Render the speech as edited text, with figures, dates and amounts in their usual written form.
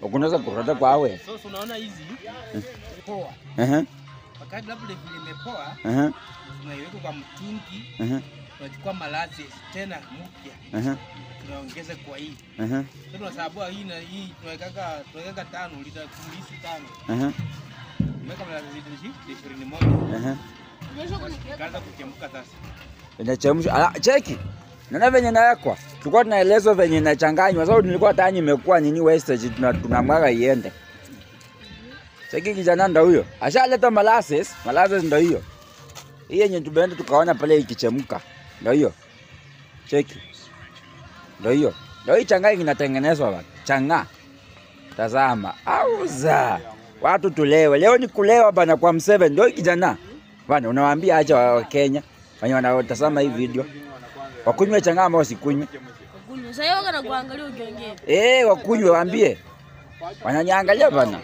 Ukunaweza kurata kwa wewe. So unaona hizi poa. Wakati labda vile imepoa, tunaiweka kwa mtungi, tunachukua malazi tena mpya. Tunaongeza kwa hii. Sasa tunasabua hii na hii tunaweka 5 lita 5. Mweka malazi different moja. Kaanza kuchemka sasa. Inachemshwa. Cheki. Naona venye nawekwa. Tulikuwa tunaelezwa venye inachanganywa. Sasa nilikuwa tani imekuwa nini wastage tunamwaga iende. Cheki kijana ndo huyo. Ashaleta molasses ndo hiyo. Hii yenye tumeenda tukaona pale ikichemka. Ndo hiyo. Cheki. Ndo hiyo. Ndo hii changanya inatengenezwa bana. Changa. Tazama. Auza. Watu tulewe. Leo ni kulewa bana kwa M7. Ndo kijana. Bana unawaambia acha wa Kenya. Wenye wanatazama hii video. Wakunywe changa ama wasikunywe? Wakunywe. Sasa yeye wanakuangalia ukiongea. Wakunywe waambie. Wananiangalia bana.